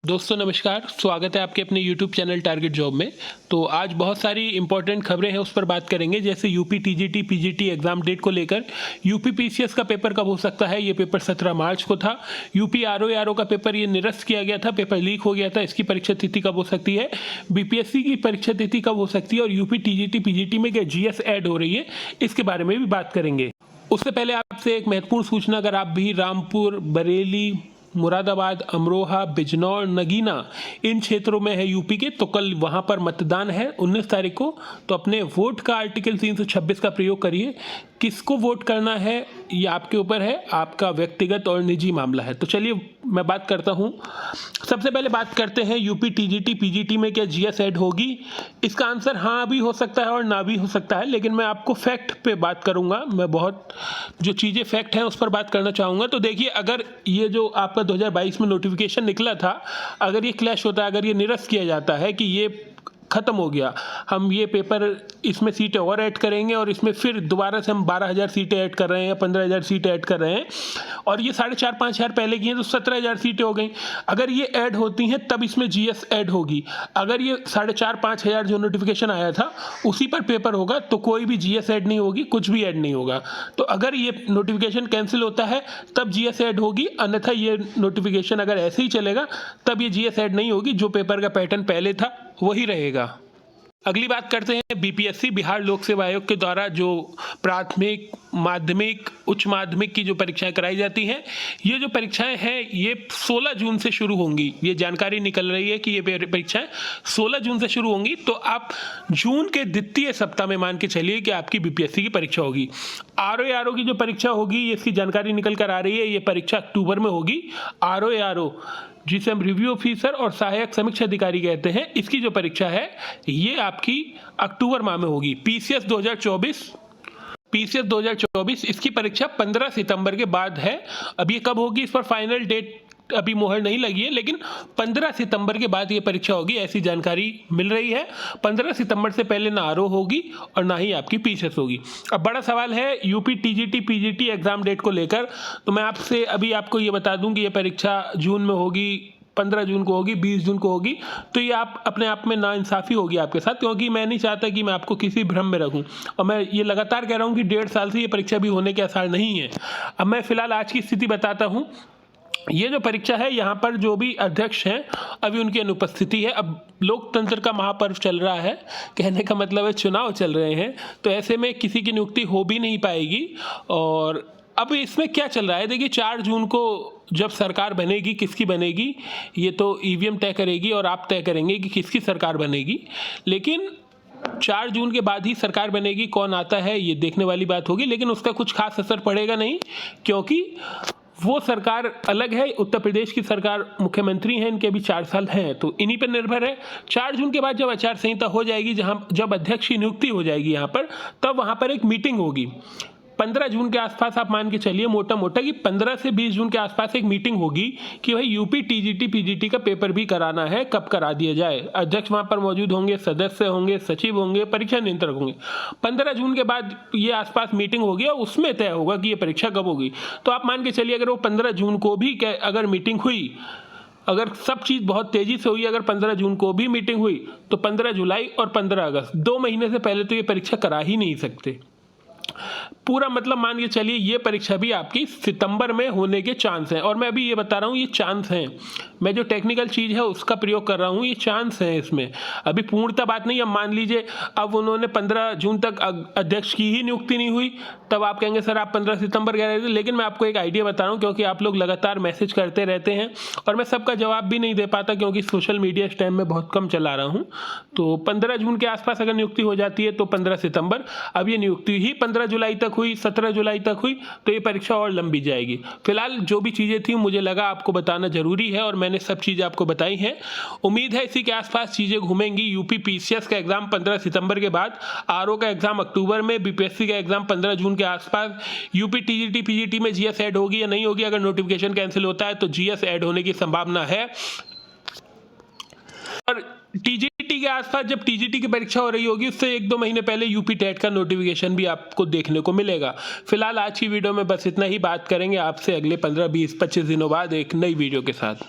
दोस्तों नमस्कार, स्वागत है आपके अपने YouTube चैनल टारगेट जॉब में। तो आज बहुत सारी इंपॉर्टेंट खबरें हैं, उस पर बात करेंगे। जैसे UP TGT PGT exam date को लेकर यूपी पीसीएस का पेपर कब हो सकता है। ये पेपर 17 मार्च को था। यूपी आरओ का पेपर ये निरस्त किया गया था, पेपर लीक हो गया था। इसकी परीक्षा तिथि कब हो सकती है, बीपीएससी की परीक्षा तिथि कब हो सकती है, और यूपी टीजीटी पीजीटी में क्या जीएस ऐड हो रही है, इसके बारे में भी बात करेंगे। उससे पहले आपसे एक महत्वपूर्ण सूचना, अगर आप भी रामपुर, बरेली, मुरादाबाद, अमरोहा, बिजनौर, नगीना इन क्षेत्रों में है यूपी के, तो कल वहां पर मतदान है 19 तारीख को। तो अपने वोट का आर्टिकल 326 का प्रयोग करिए। किसको वोट करना है ये आपके ऊपर है, आपका व्यक्तिगत और निजी मामला है। तो चलिए मैं बात करता हूं। सबसे पहले बात करते हैं यूपी टीजीटी पीजीटी में क्या जीएस ऐड होगी। इसका आंसर हाँ भी हो सकता है और ना भी हो सकता है, लेकिन मैं आपको फैक्ट पे बात करूंगा। मैं बहुत जो चीज़ें फैक्ट हैं उस पर बात करना चाहूँगा। तो देखिए, अगर ये जो आपका 2022 में नोटिफिकेशन निकला था, अगर ये क्लैश होता है, अगर ये निरस्त किया जाता है कि ये ख़त्म हो गया, हम ये पेपर इसमें सीटें और ऐड करेंगे और इसमें फिर दोबारा से हम 12,000 सीटें ऐड कर रहे हैं या 15,000 सीटें ऐड कर रहे हैं, और ये 4,500 पहले की हैं तो 17,000 सीटें हो गई। अगर ये ऐड होती हैं तब इसमें जीएस ऐड होगी। अगर ये 4,500 जो नोटिफिकेशन आया था उसी पर पेपर होगा तो कोई भी जीएस ऐड नहीं होगी, कुछ भी ऐड नहीं होगा। तो अगर ये नोटिफिकेशन कैंसिल होता है तब जीएस ऐड होगी, अन्यथा ये नोटिफिकेशन अगर ऐसे ही चलेगा तब ये जीएस ऐड नहीं होगी। जो पेपर का पैटर्न पहले था वही रहेगा। अगली बात करते हैं बीपीएससी, बिहार लोक सेवा आयोग के द्वारा जो प्राथमिक, माध्यमिक, उच्च माध्यमिक की जो परीक्षाएं कराई जाती हैं, ये जो परीक्षाएं हैं ये 16 जून से शुरू होंगी। ये जानकारी निकल रही है कि ये परीक्षाएं 16 जून से शुरू होंगी। तो आप जून के द्वितीय सप्ताह में मान के चलिए कि आपकी बीपीएससी की परीक्षा होगी। आरओ की जो परीक्षा होगी, इसकी जानकारी निकल कर आ रही है, ये परीक्षा अक्टूबर में होगी। आरओ जिसे हम रिव्यू ऑफिसर और सहायक समीक्षा अधिकारी कहते हैं, इसकी जो परीक्षा है ये आपकी अक्टूबर माह में होगी। पीसीएस 2024 इसकी परीक्षा 15 सितंबर के बाद है। अब ये कब होगी इस पर फाइनल डेट अभी मोहर नहीं लगी है, लेकिन 15 सितंबर के बाद ये परीक्षा होगी, ऐसी जानकारी मिल रही है। 15 सितंबर से पहले ना आरओ होगी और ना ही आपकी पीसीएस होगी। अब बड़ा सवाल है UP TGT PGT exam date को लेकर। तो मैं आपसे अभी आपको ये बता दूं कि ये परीक्षा जून में होगी, 15 जून को होगी, 20 जून को होगी। तो ये आप अपने आप में नाइंसाफ़ी होगी आपके साथ, क्योंकि मैं नहीं चाहता कि मैं आपको किसी भ्रम में रखूं। और मैं ये लगातार कह रहा हूं कि 1.5 साल से ये परीक्षा भी होने के आसार नहीं है। अब मैं फिलहाल आज की स्थिति बताता हूँ। ये जो परीक्षा है, यहाँ पर जो भी अध्यक्ष हैं अभी उनकी अनुपस्थिति है। अब लोकतंत्र का महापर्व चल रहा है, कहने का मतलब है चुनाव चल रहे हैं, तो ऐसे में किसी की नियुक्ति हो भी नहीं पाएगी। और अब इसमें क्या चल रहा है, देखिए 4 जून को जब सरकार बनेगी, किसकी बनेगी ये तो ईवीएम तय करेगी और आप तय करेंगे कि किसकी सरकार बनेगी। लेकिन 4 जून के बाद ही सरकार बनेगी, कौन आता है ये देखने वाली बात होगी। लेकिन उसका कुछ खास असर पड़ेगा नहीं, क्योंकि वो सरकार अलग है। उत्तर प्रदेश की सरकार, मुख्यमंत्री हैं, इनके अभी 4 साल हैं, तो इन्हीं पर निर्भर है। 4 जून के बाद जब आचार संहिता हो जाएगी, जब अध्यक्ष की नियुक्ति हो जाएगी यहाँ पर, तब वहाँ पर एक मीटिंग होगी। 15 जून के आसपास आप मान के चलिए मोटा मोटा कि 15 से 20 जून के आसपास एक मीटिंग होगी कि भाई यूपी टीजीटी पीजीटी का पेपर भी कराना है, कब करा दिया जाए। अध्यक्ष वहाँ पर मौजूद होंगे, सदस्य होंगे, सचिव होंगे, परीक्षा नियंत्रक होंगे। 15 जून के बाद ये आसपास मीटिंग होगी और उसमें तय होगा कि ये परीक्षा कब होगी। तो आप मान के चलिए अगर वो 15 जून को भी अगर मीटिंग हुई, अगर सब चीज़ बहुत तेज़ी से हुई, अगर 15 जून को भी मीटिंग हुई, तो 15 जुलाई और 15 अगस्त 2 महीने से पहले तो ये परीक्षा करा ही नहीं सकते। पूरा मतलब मान के चलिए ये परीक्षा भी आपकी सितंबर में होने के चांस हैं। और मैं अभी ये बता रहा हूँ ये चांस हैं, मैं जो टेक्निकल चीज़ है उसका प्रयोग कर रहा हूँ, ये चांस हैं इसमें, अभी पूर्णतः बात नहीं। अब मान लीजिए अब उन्होंने 15 जून तक अध्यक्ष की ही नियुक्ति नहीं हुई, तब आप कहेंगे सर आप 15 सितंबर कह रहे थे। लेकिन मैं आपको एक आइडिया बता रहा हूँ, क्योंकि आप लोग लगातार मैसेज करते रहते हैं और मैं सबका जवाब भी नहीं दे पाता, क्योंकि सोशल मीडिया इस टाइम में बहुत कम चला रहा हूँ। तो 15 जून के आसपास अगर नियुक्ति हो जाती है तो 15 सितंबर। अब ये नियुक्ति ही 15 जुलाई तक हुई, 17 जुलाई तक हुई, तो ये परीक्षा और लंबी जाएगी। फिलहाल जो भी चीज़ें थी मुझे लगा आपको बताना जरूरी है और मैंने सब चीज़ें आपको बताई हैं। उम्मीद है इसी के आसपास चीज़ें घूमेंगी। यूपी पीसीएस का एग्जाम 15 सितंबर के बाद, आरओ का एग्जाम अक्टूबर में, बीपीएससी का एग्जाम 15 जून के आसपास। यूपी टीजीटी पीजीटी में जीएस ऐड होगी या नहीं होगी, अगर नोटिफिकेशन कैंसिल होता है तो जीएस ऐड होने की संभावना है। और टीजीटी के आसपास जब टीजीटी की परीक्षा हो रही होगी उससे 1-2 महीने पहले यूपी टेट का नोटिफिकेशन भी आपको देखने को मिलेगा। फिलहाल आज की वीडियो में बस इतना ही। बात करेंगे आपसे अगले 15, 20, 25 दिनों बाद एक नई वीडियो के साथ।